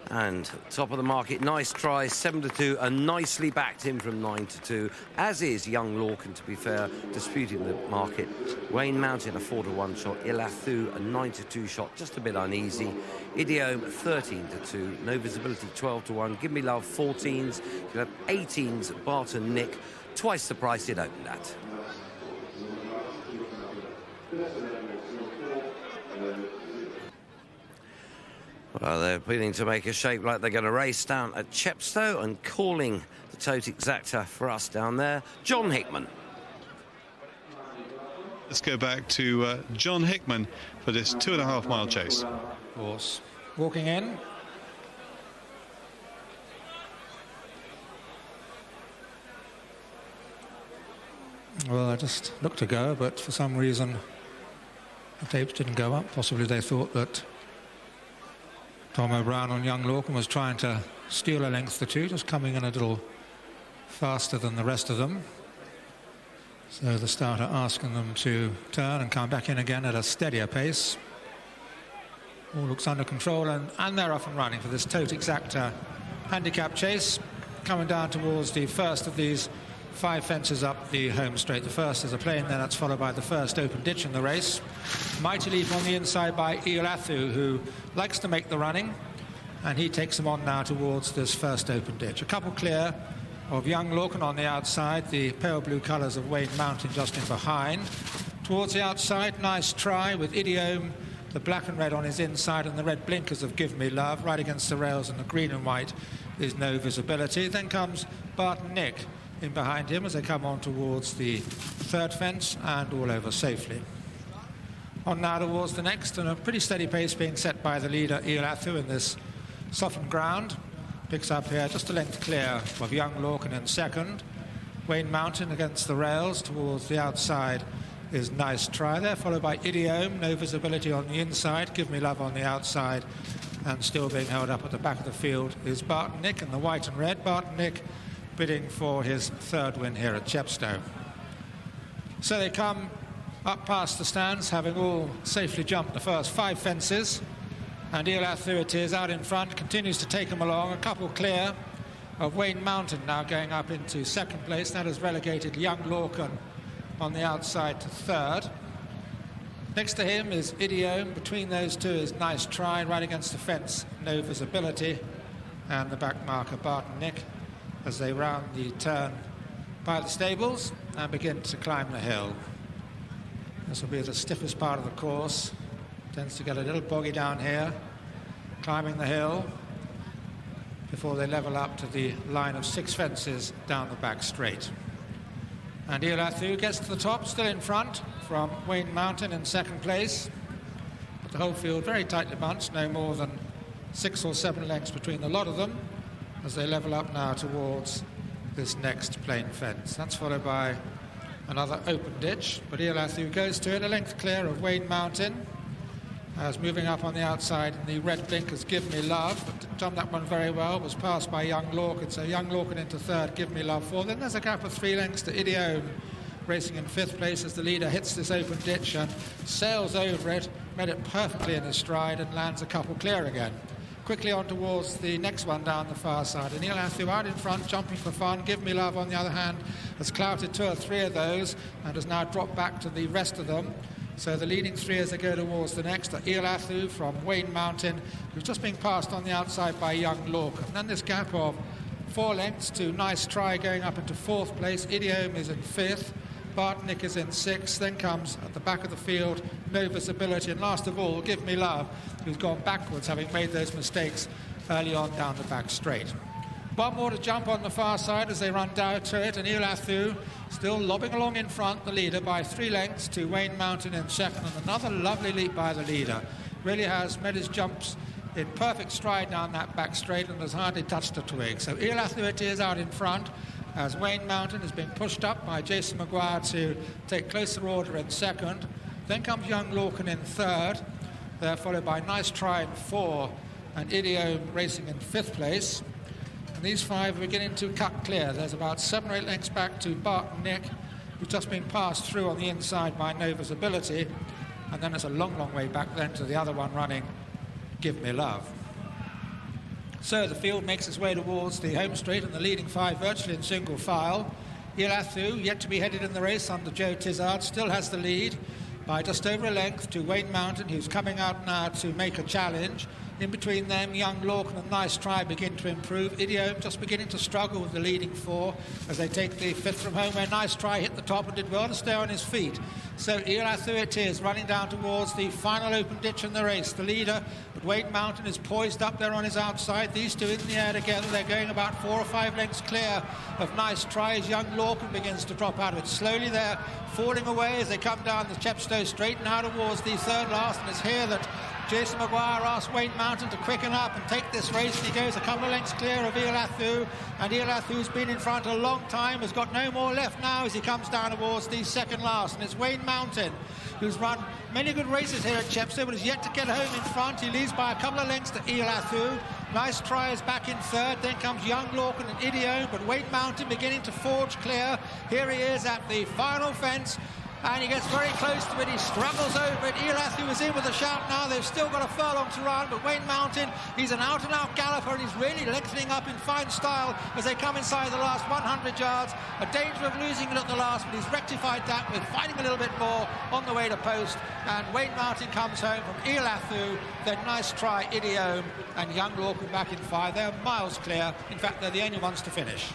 And top of the market, Nice Try, 7-2, and nicely backed in from 9-2, as is Young Lorcan, to be fair, disputing the market. Wain Mountain, a 4-1 shot. Ilathu, a 9-2 shot, just a bit uneasy. Idiome, 13-2. No Visibility, 12-1. Give Me Love, 14s. You have 18s, Barton Nick, twice the price it opened at. Well, they're beginning to make a shape like they're going to race down at Chepstow, and calling the toteexacta for us down there, John Hickman. Let's go back to John Hickman for this 2.5 mile chase. Horse walking in. Well, I just looked to go, but for some reason the tapes didn't go up. Possibly they thought that Tom O'Brien on Young Lorcan was trying to steal a length or two, just coming in a little faster than the rest of them. So the starter asking them to turn and come back in again at a steadier pace. All looks under control, and they're off and running for this toteexacta handicap chase, coming down towards the first of these 5 fences up the home straight. The first is a plain, then that's followed by the first open ditch in the race. Mighty Leap on the inside by Ilathu, who likes to make the running, and he takes them on now towards this first open ditch. A couple clear of Young Lorcan on the outside, the pale blue colours of Wain Mountain just in behind. Towards the outside, Nice Try with Idiome, the black and red on his inside, and the red blinkers of Give Me Love. Right against the rails, and the green and white is No Visibility. Then comes Barton Nick in behind him as they come on towards the third fence and all over safely. On now towards the next, and a pretty steady pace being set by the leader Ilathu in this softened ground. Picks up here just a length clear of Young Lorcan in second. Wain Mountain against the rails towards the outside is Nice Try there, followed by Idiome, No Visibility on the inside, Give Me Love on the outside, and still being held up at the back of the field is Barton Nick in the white and red. Barton Nick bidding for his third win here at Chepstow. So they come up past the stands, having all safely jumped the first 5 fences, and Ilathu it is out in front, continues to take them along. A couple clear of Wain Mountain now going up into second place. That has relegated Young Lorcan on the outside to third. Next to him is Idiome. Between those two is Nice Try, right against the fence, No Visibility, and the back marker Barton Nick, as they round the turn by the stables and begin to climb the hill. This will be the stiffest part of the course. Tends to get a little boggy down here, climbing the hill before they level up to the line of 6 fences down the back straight. And Ilathu gets to the top, still in front from Wain Mountain in second place. But the whole field very tightly bunched, no more than 6 or 7 lengths between the lot of them, as they level up now towards this next plain fence. That's followed by another open ditch, but Ilathu goes to it, a length clear of Wain Mountain, as moving up on the outside in the red blinkers Give Me Love, but jumped that one very well, was passed by Young Lorcan, so Young Lorcan into third, Give Me Love 4. Then there's a gap of 3 lengths to Idiome, racing in 5th place as the leader hits this open ditch and sails over it, made it perfectly in his stride, and lands a couple clear again. Quickly on towards the next one down the far side, and Ilathu out in front, jumping for fun. Give Me Love, on the other hand, has clouted 2 or 3 of those and has now dropped back to the rest of them. So the leading 3 as they go towards the next are Ilathu from Wain Mountain, who's just being passed on the outside by Young Lorcan. And then this gap of 4 lengths to Nice Try going up into 4th place. Idiome is in 5th. Barton Nick is in 6th. Then comes at the back of the field No Visibility, and last of all Give Me Love, who's gone backwards, having made those mistakes early on down the back straight. One more to jump on the far side as they run down to it, and Ilathu still lobbing along in front, the leader by 3 lengths to Wain Mountain in second, and another lovely leap by the leader. Really has made his jumps in perfect stride down that back straight and has hardly touched a twig. So Ilathu it is out in front, as Wain Mountain has been pushed up by Jason Maguire to take closer order in second. Then comes Young Lorcan in third. They're followed by Nice Try in 4, and Idiome racing in 5th place. And these 5 are beginning to cut clear. There's about 7 or 8 lengths back to Barton Nick, who's just been passed through on the inside by No Visibility. And then it's a long, long way back then to the other one running, Give Me Love. So the field makes its way towards the home straight, and the leading 5 virtually in single file. Ilathu, yet to be headed in the race under Joe Tizard, still has the lead by just over a length to Wain Mountain, who's coming out now to make a challenge. In between them, Young Lorcan and Nice Try begin to improve. Idiome just beginning to struggle with the leading 4 as they take the 5th from home, where Nice Try hit the top and did well to stay on his feet. So Ilathu it is, running down towards the final open ditch in the race. The leader, but Wain Mountain, is poised up there on his outside. These two in the air together. They're going about 4 or 5 lengths clear of Nice Try as Young Lorcan begins to drop out of it. Slowly they're falling away as they come down the Chepstow straight now towards the 3rd last, and it's here that Jason Maguire asks Wain Mountain to quicken up and take this race, and he goes a couple of lengths clear of Ilathu, and Ilathu's been in front a long time, has got no more left now as he comes down towards the 2nd last, and it's Wain Mountain, who's run many good races here at Chepstow but has yet to get home in front. He leads by a couple of lengths to Ilathu. Nice Try is back in 3rd, then comes Young Lorcan and Idiome, but Wain Mountain beginning to forge clear. Here he is at the final fence, and he gets very close to it. He struggles over it. Ilathu is in with a shout now. They've still got a furlong to run, but Wain Mountain, he's an out-and-out galloper, and he's really lengthening up in fine style as they come inside the last 100 yards. A danger of losing it at the last, but he's rectified that with fighting a little bit more on the way to post. And Wain Mountain comes home from Ilathu, then Nice Try, Idiome, and Young Lorcan back in 5. They're miles clear. In fact, they're the only ones to finish.